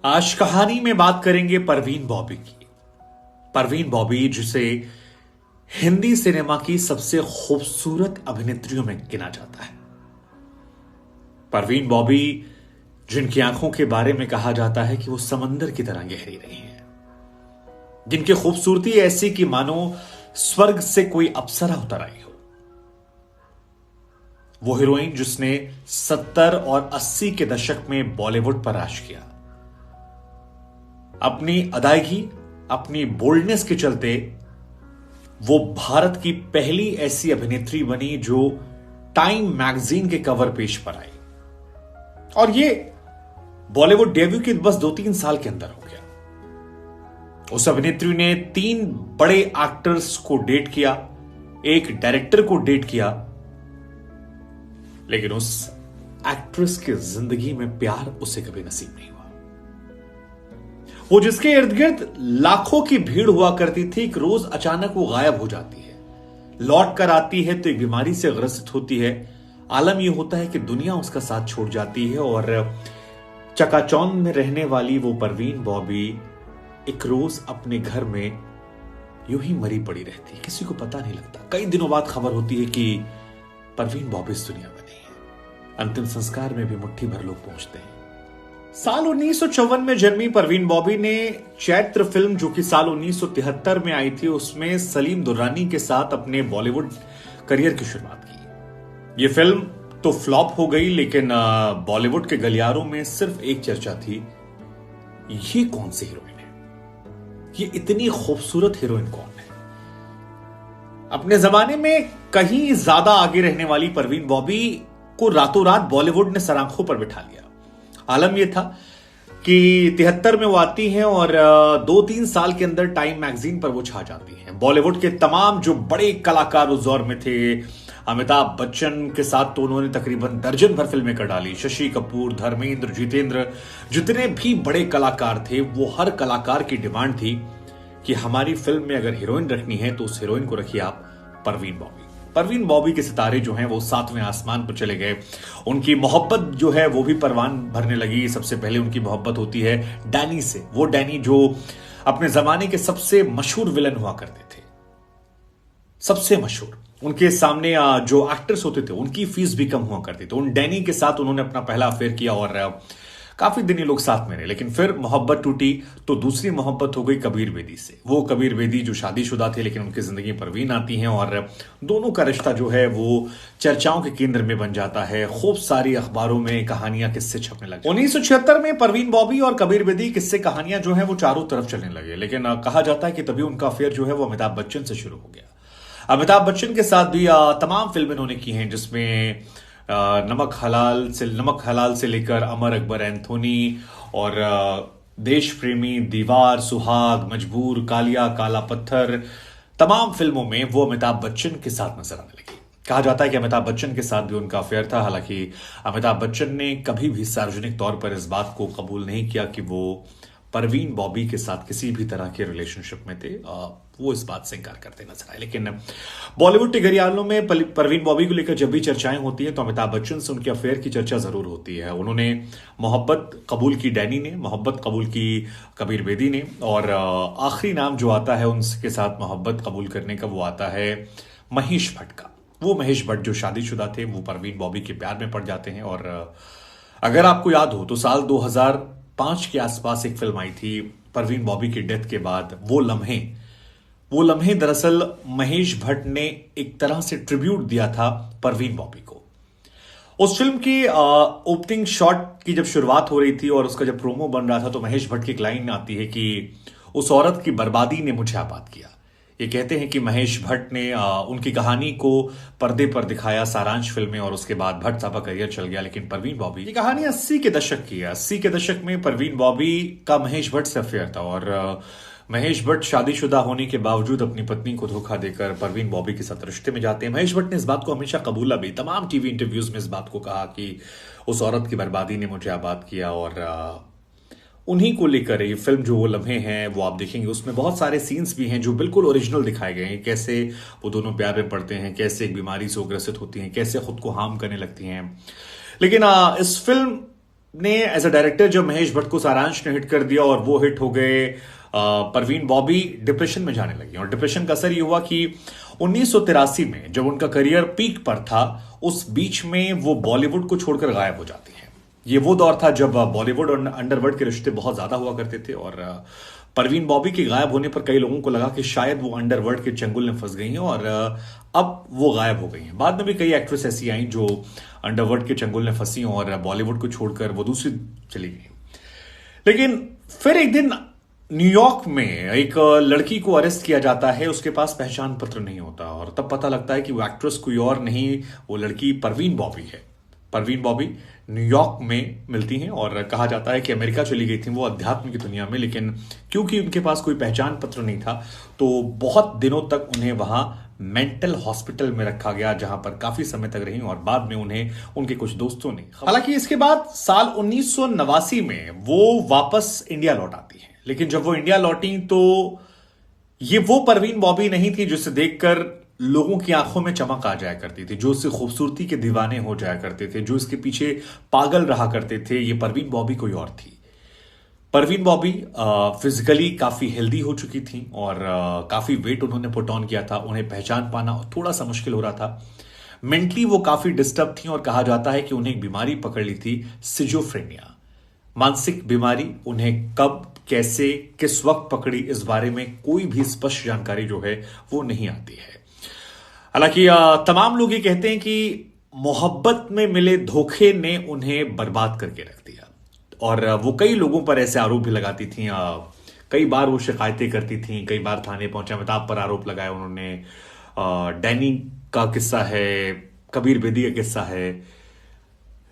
आज कहानी में बात करेंगे परवीन बॉबी की। परवीन बॉबी जिसे हिंदी सिनेमा की सबसे खूबसूरत अभिनेत्रियों में गिना जाता है। परवीन बॉबी जिनकी आंखों के बारे में कहा जाता है कि वो समंदर की तरह गहरी रही हैं, जिनकी खूबसूरती ऐसी कि मानो स्वर्ग से कोई अप्सरा उतर आई हो। वो हीरोइन जिसने 70 और 80 के दशक में बॉलीवुड पर राज किया। अपनी अदायगी, अपनी बोल्डनेस के चलते वो भारत की पहली ऐसी अभिनेत्री बनी जो टाइम मैगजीन के कवर पेज पर आई। और ये बॉलीवुड डेब्यू के बस 2-3 साल के अंदर हो गया। उस अभिनेत्री ने 3 बड़े एक्टर्स को डेट किया, एक डायरेक्टर को डेट किया, लेकिन उस एक्ट्रेस की जिंदगी में प्यार उसे कभी नसीब नहीं हुआ। वो जिसके इर्द गिर्द लाखों की भीड़ हुआ करती थी, एक रोज अचानक वो गायब हो जाती है, लौट कर आती है तो एक बीमारी से ग्रसित होती है। आलम यह होता है कि दुनिया उसका साथ छोड़ जाती है और चकाचौंध में रहने वाली वो परवीन बॉबी एक रोज अपने घर में यूं ही मरी पड़ी रहती है, किसी को पता नहीं लगता। कई दिनों बाद खबर होती है कि परवीन बॉबी इस दुनिया में नहीं है। अंतिम संस्कार में भी मुट्ठी भर लोग पहुंचते हैं। साल 1954 में जन्मी परवीन बॉबी ने चैत्र फिल्म जो कि साल 1973 में आई थी, उसमें सलीम दुर्रानी के साथ अपने बॉलीवुड करियर की शुरुआत की। यह फिल्म तो फ्लॉप हो गई, लेकिन बॉलीवुड के गलियारों में सिर्फ एक चर्चा थी, ये कौन सी हीरोइन है, ये इतनी खूबसूरत हीरोइन कौन है। अपने जमाने में कहीं ज्यादा आगे रहने वाली परवीन बॉबी को रातों रात बॉलीवुड ने सरांखों पर बिठा लिया। आलम यह था कि 73 में वो आती हैं और 2-3 साल के अंदर टाइम मैगजीन पर वो छा जाती हैं। बॉलीवुड के तमाम जो बड़े कलाकार उस दौर में थे, अमिताभ बच्चन के साथ तो उन्होंने तकरीबन दर्जन भर फिल्में कर डाली, शशि कपूर, धर्मेंद्र, जितेंद्र, जितने भी बड़े कलाकार थे, वो हर कलाकार की डिमांड थी कि हमारी फिल्म में अगर हीरोइन रखनी है तो उस हीरोइन को रखिए आप परवीन बॉबी। परवीन बॉबी के सितारे जो हैं वो 7वें आसमान पर चले गए। उनकी मोहब्बत जो है वो भी परवान भरने लगी। सबसे पहले उनकी मोहब्बत होती है डैनी से। वो डैनी जो अपने जमाने के सबसे मशहूर विलन हुआ करते थे, सबसे मशहूर। उनके सामने जो एक्टर्स होते थे उनकी फीस भी कम हुआ करती थी। उन डैनी के साथ उन्होंने अपना पहला अफेयर किया और काफी दिन ये लोग साथ में रहे, लेकिन फिर मोहब्बत टूटी तो दूसरी मोहब्बत हो गई कबीर बेदी से। वो कबीर बेदी जो शादीशुदा थे, लेकिन उनकी जिंदगी में परवीन आती हैं और दोनों का रिश्ता जो है वो चर्चाओं के केंद्र में बन जाता है। खूब सारी अखबारों में कहानियां, किस्से छपने लगे। 1976 में परवीन बॉबी और कबीर बेदी किस्से कहानियां जो है वो चारों तरफ चलने लगे, लेकिन कहा जाता है कि तभी उनका अफेयर जो है वो अमिताभ बच्चन से शुरू हो गया। अमिताभ बच्चन के साथ भी तमाम फिल्में उन्होंने की हैं, जिसमें नमक हलाल से लेकर अमर अकबर एंथोनी और देश प्रेमी, दीवार, सुहाग, मजबूर, कालिया, काला पत्थर, तमाम फिल्मों में वो अमिताभ बच्चन के साथ नजर आने लगी। कहा जाता है कि अमिताभ बच्चन के साथ भी उनका अफेयर था। हालांकि अमिताभ बच्चन ने कभी भी सार्वजनिक तौर पर इस बात को कबूल नहीं किया कि वो परवीन बॉबी के साथ किसी भी तरह के रिलेशनशिप में थे। वो इस बात से इनकार करते नजर आए। लेकिन बॉलीवुड के गलियारों में परवीन बॉबी को लेकर जब भी चर्चाएं होती हैं तो अमिताभ बच्चन से उनके अफेयर की चर्चा जरूर होती है। उन्होंने मोहब्बत कबूल की डैनी ने, मोहब्बत कबूल की कबीर बेदी ने, और आखिरी नाम जो आता है उनके साथ मोहब्बत कबूल करने का वो आता है महेश भट्ट का। वो महेश भट्ट जो शादीशुदा थे वो परवीन बॉबी के प्यार में पड़ जाते हैं। और अगर आपको याद हो तो साल 2005 के आसपास एक फिल्म आई थी परवीन बॉबी की डेथ के बाद, वो लम्हे दरअसल महेश भट्ट ने एक तरह से ट्रिब्यूट दिया था परवीन बॉबी को। उस फिल्म की ओपनिंग शॉट की जब शुरुआत हो रही थी और उसका जब प्रोमो बन रहा था तो महेश भट्ट की एक लाइन आती है कि उस औरत की बर्बादी ने मुझे आबाद किया। ये कहते हैं कि महेश भट्ट ने उनकी कहानी को पर्दे पर दिखाया, सारांश फिल्में, और उसके बाद भट्ट साहब का करियर चल गया। लेकिन परवीन बॉबी की कहानी 80 के दशक की है। 80 के दशक में परवीन बॉबी का महेश भट्ट से अफेयर था और महेश भट्ट शादीशुदा होने के बावजूद अपनी पत्नी को धोखा देकर परवीन बॉबी के साथ रिश्ते में जाते हैं। महेश भट्ट ने इस बात को हमेशा कबूला भी, तमाम टीवी इंटरव्यूज में इस बात को कहा कि उस औरत की बर्बादी ने मुझे आबाद किया। और उन्हीं को लेकर ये फिल्म जो वो लम्हे हैं वो आप देखेंगे, उसमें बहुत सारे सीन्स भी हैं जो बिल्कुल ओरिजिनल दिखाए गए हैं। कैसे वो दोनों प्यार में पड़ते हैं, कैसे एक बीमारी से ग्रसित होती हैं, कैसे खुद को हार्म करने लगती हैं। लेकिन इस फिल्म ने एज अ डायरेक्टर जब महेश भट्ट को सारांश ने हिट कर दिया और वो हिट हो गए, परवीन बॉबी डिप्रेशन में जाने लगी। और डिप्रेशन का असर ये हुआ कि 1983 में जब उनका करियर पीक पर था, उस बीच में वो बॉलीवुड को छोड़कर गायब हो जाती हैं। ये वो दौर था जब बॉलीवुड और अंडरवर्ल्ड के रिश्ते बहुत ज्यादा हुआ करते थे, और परवीन बॉबी के गायब होने पर कई लोगों को लगा कि शायद वो अंडरवर्ल्ड के चंगुल में फंस गई हैं और अब वो गायब हो गई हैं। बाद में भी कई एक्ट्रेस ऐसी आई जो अंडरवर्ल्ड के चंगुल में फंसी और बॉलीवुड को छोड़कर वो दूसरी चली गई। लेकिन फिर एक दिन न्यूयॉर्क में एक लड़की को अरेस्ट किया जाता है, उसके पास पहचान पत्र नहीं होता, और तब पता लगता है कि वो एक्ट्रेस कोई और नहीं, वो लड़की परवीन बॉबी है। परवीन बॉबी न्यूयॉर्क में मिलती हैं और कहा जाता है कि अमेरिका चली गई थी वो अध्यात्म की दुनिया में, लेकिन क्योंकि उनके पास कोई पहचान पत्र नहीं था तो बहुत दिनों तक उन्हें वहां मेंटल हॉस्पिटल में रखा गया, जहां पर काफी समय तक रही, और बाद में उन्हें उनके कुछ दोस्तों ने, हालांकि इसके बाद साल 1989 में वो वापस इंडिया लौट आती है। लेकिन जब वो इंडिया लौटी तो ये वो परवीन बॉबी नहीं थी जिसे देखकर लोगों की आंखों में चमक आ जाया करती थी, जो उसकी खूबसूरती के दीवाने हो जाया करते थे, जो इसके पीछे पागल रहा करते थे। ये परवीन बॉबी कोई और थी। परवीन बॉबी फिजिकली काफी हेल्दी हो चुकी थी और काफी वेट उन्होंने पुट ऑन किया था। उन्हें पहचान पाना थोड़ा सा मुश्किल हो रहा था। मेंटली वो काफी डिस्टर्ब थी और कहा जाता है कि उन्हें एक बीमारी पकड़ ली थी, सिजोफ्रेनिया, मानसिक बीमारी। उन्हें कब, कैसे, किस वक्त पकड़ी, इस बारे में कोई भी स्पष्ट जानकारी जो है वो नहीं आती है। हालांकि तमाम लोग ये कहते हैं कि मोहब्बत में मिले धोखे ने उन्हें बर्बाद करके रख दिया, और वो कई लोगों पर ऐसे आरोप भी लगाती थी। कई बार वो शिकायतें करती थी, कई बार थाने पहुंचे, अमिताभ पर आरोप लगाए उन्होंने। डैनी का किस्सा है, कबीर बेदी का किस्सा है।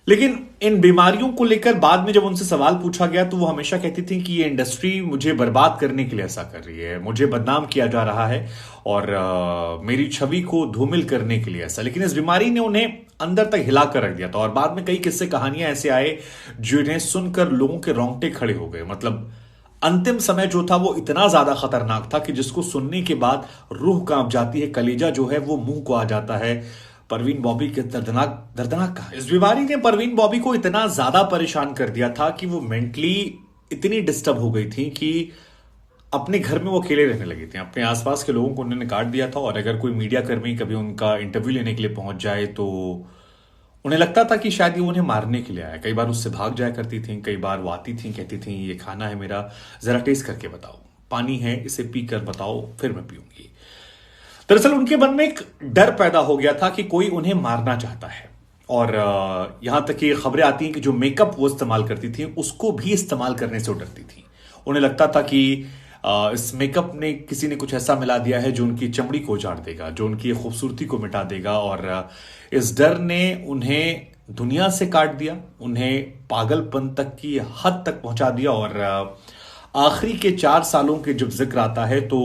लेकिन इन बीमारियों को लेकर बाद में जब उनसे सवाल पूछा गया तो वो हमेशा कहती थी कि ये इंडस्ट्री मुझे बर्बाद करने के लिए ऐसा कर रही है, मुझे बदनाम किया जा रहा है और मेरी छवि को धूमिल करने के लिए ऐसा। लेकिन इस बीमारी ने उन्हें अंदर तक हिला कर रख दिया था, और बाद में कई किस्से कहानियां ऐसे आए जिन्हें सुनकर लोगों के रोंगटे खड़े हो गए। मतलब अंतिम समय जो था वो इतना ज्यादा खतरनाक था कि जिसको सुनने के बाद रूह कांप जाती है, कलेजा जो है वो मुंह को आ जाता है। परवीन बॉबी के दर्दनाक कहा। इस बीमारी ने परवीन बॉबी को इतना ज्यादा परेशान कर दिया था कि वो मेंटली इतनी डिस्टर्ब हो गई थी कि अपने घर में वो अकेले रहने लगी थी। अपने आसपास के लोगों को उन्होंने काट दिया था, और अगर कोई मीडिया कर्मी कभी उनका इंटरव्यू लेने के लिए पहुंच जाए तो उन्हें लगता था कि शायद ये उन्हें मारने के लिए आया। कई बार उससे भाग जाया करती थी, कई बार वो आती थी, कहती थी ये खाना है मेरा, जरा टेस्ट करके बताओ, पानी है इसे पी कर बताओ फिर मैं पीऊंगी। दरअसल उनके मन में एक डर पैदा हो गया था कि कोई उन्हें मारना चाहता है, और यहां तक कि खबरें आती हैं कि जो मेकअप वो इस्तेमाल करती थी उसको भी इस्तेमाल करने से वो डरती थी। उन्हें लगता था कि इस मेकअप ने किसी ने कुछ ऐसा मिला दिया है जो उनकी चमड़ी को उजाड़ देगा, जो उनकी खूबसूरती को मिटा देगा, और इस डर ने उन्हें दुनिया से काट दिया, उन्हें पागलपन तक की हद तक पहुंचा दिया। और आखिरी के 4 सालों के जब जिक्र आता है तो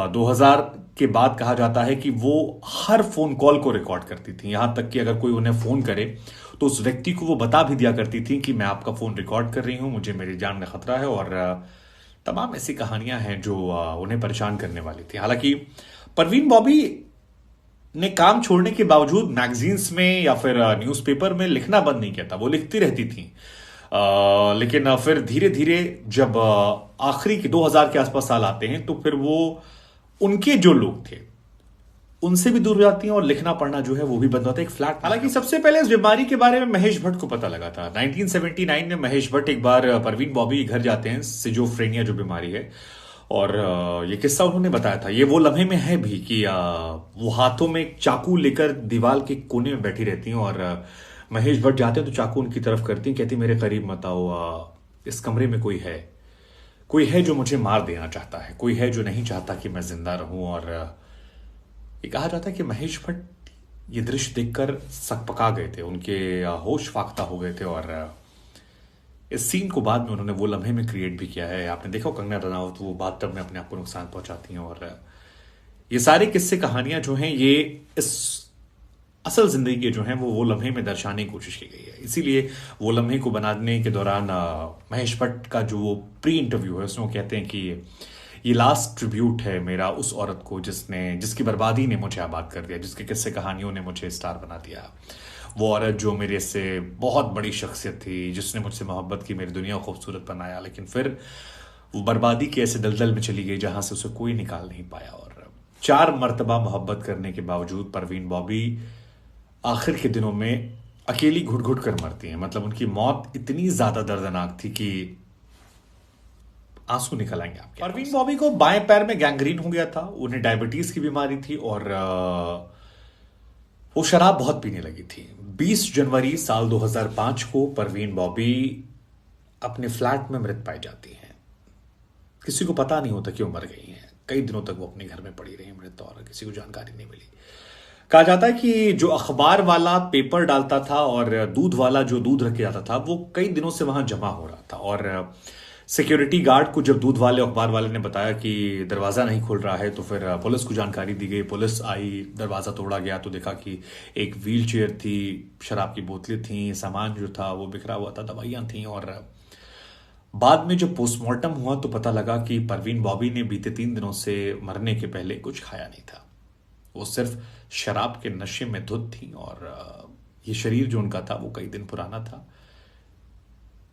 2000 के बाद कहा जाता है कि वो हर फोन कॉल को रिकॉर्ड करती थी। यहां तक कि अगर कोई उन्हें फोन करे तो उस व्यक्ति को वो बता भी दिया करती थी कि मैं आपका फोन रिकॉर्ड कर रही हूं, मुझे मेरी जान का खतरा है। और तमाम ऐसी कहानियां हैं जो उन्हें परेशान करने वाली थी। हालांकि परवीन बॉबी ने काम छोड़ने के बावजूद मैगजीन्स में या फिर न्यूज़पेपर में लिखना बंद नहीं किया था, वो लिखती रहती थी। लेकिन फिर धीरे धीरे जब आखिरी के 2000 के आसपास साल आते हैं तो फिर वो उनके जो लोग थे उनसे भी दूर हो जाती हैं और लिखना पढ़ना जो है वो भी बंद होता है, एक फ्लैट। हालांकि सबसे पहले इस बीमारी के बारे में महेश भट्ट को पता लगा था। 1979 में महेश भट्ट एक बार परवीन बॉबी के घर जाते हैं, सिजोफ्रेनिया जो बीमारी है, और ये किस्सा उन्होंने बताया था। ये वो लम्हे में है भी कि वो हाथों में एक चाकू लेकर दीवार के कोने में बैठी रहती हैं, और महेश भट्ट जाते हैं तो चाकू उनकी तरफ करती हैं, कहती मेरे करीब मत आओ, इस कमरे में कोई है जो मुझे मार देना चाहता है, कोई है जो नहीं चाहता कि मैं जिंदा रहूं। और ये कहा जाता है कि महेश भट्ट ये दृश्य देखकर सकपका गए थे, उनके होश फाख्ता हो गए थे, और इस सीन को बाद में उन्होंने वो लम्हे में क्रिएट भी किया है। आपने देखा कंगना रनावत वो बाथटब में अपने आप को नुकसान पहुंचाती हैं, और ये सारे किस्से कहानियां जो हैं ये इस असल जिंदगी के जो हैं वो लम्हे में दर्शाने की कोशिश की गई है। इसीलिए वो लम्हे को बनाने के दौरान महेश भट्ट का जो वो प्री इंटरव्यू है उसमें वो कहते हैं कि ये लास्ट ट्रिब्यूट है मेरा उस औरत को जिसकी बर्बादी ने मुझे आबाद कर दिया, जिसके किस्से कहानियों ने मुझे स्टार बना दिया। वो औरत जो मेरे से बहुत बड़ी शख्सियत थी, जिसने मुझसे मोहब्बत की, मेरी दुनिया को खूबसूरत बनाया, लेकिन फिर वो बर्बादी के ऐसे दलदल में चली गई जहां से उसे कोई निकाल नहीं पाया। और 4 मर्तबा मोहब्बत करने के बावजूद परवीन बॉबी आखिर के दिनों में अकेली घुट घुट कर मरती हैं। मतलब उनकी मौत इतनी ज्यादा दर्दनाक थी कि आंसू निकल आएंगे आपके। परवीन बॉबी को बाएं पैर में गैंग्रीन हो गया था, उन्हें डायबिटीज की बीमारी थी और वो शराब बहुत पीने लगी थी। 20 जनवरी साल 2005 को परवीन बॉबी अपने फ्लैट में मृत पाई जाती हैं। किसी को पता नहीं होता कि वो मर गई हैं। कई दिनों तक वो अपने घर में पड़ी रही मृत और किसी को जानकारी नहीं मिली। कहा जाता है कि जो अखबार वाला पेपर डालता था और दूध वाला जो दूध रख के जाता था, वो कई दिनों से वहां जमा हो रहा था। और सिक्योरिटी गार्ड को जब दूध वाले अखबार वाले ने बताया कि दरवाजा नहीं खुल रहा है, तो फिर पुलिस को जानकारी दी गई। पुलिस आई, दरवाजा तोड़ा गया तो देखा कि एक व्हील चेयर थी, शराब की बोतलें थी, सामान जो था वो बिखरा हुआ था, दवाइयां थी। और बाद में जब पोस्टमार्टम हुआ तो पता लगा कि परवीन बॉबी ने बीते 3 दिनों से मरने के पहले कुछ खाया नहीं था। वो सिर्फ शराब के नशे में धुत थी और ये शरीर जो उनका था वो कई दिन पुराना था,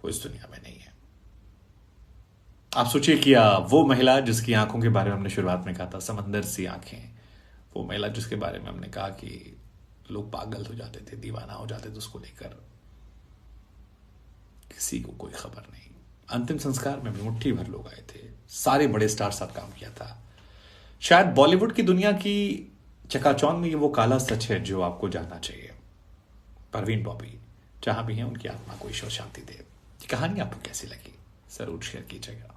वो इस दुनिया में नहीं है। आप सोचिए कि वो महिला जिसकी आंखों के बारे में हमने शुरुआत में कहा था, समंदर सी आंखें, वो महिला जिसके बारे में हमने कहा कि लोग पागल हो जाते थे, दीवाना हो जाते थे उसको लेकर, किसी को कोई खबर नहीं। अंतिम संस्कार में भी मुट्ठी भर लोग आए थे, सारे बड़े स्टार साथ काम किया था। शायद बॉलीवुड की दुनिया की चकाचौंध में ये वो काला सच है जो आपको जानना चाहिए। परवीन बॉबी जहां भी हैं, उनकी आत्मा को ईश्वर शांति दे। ये कहानी आपको कैसी लगी जरूर शेयर कीजिएगा।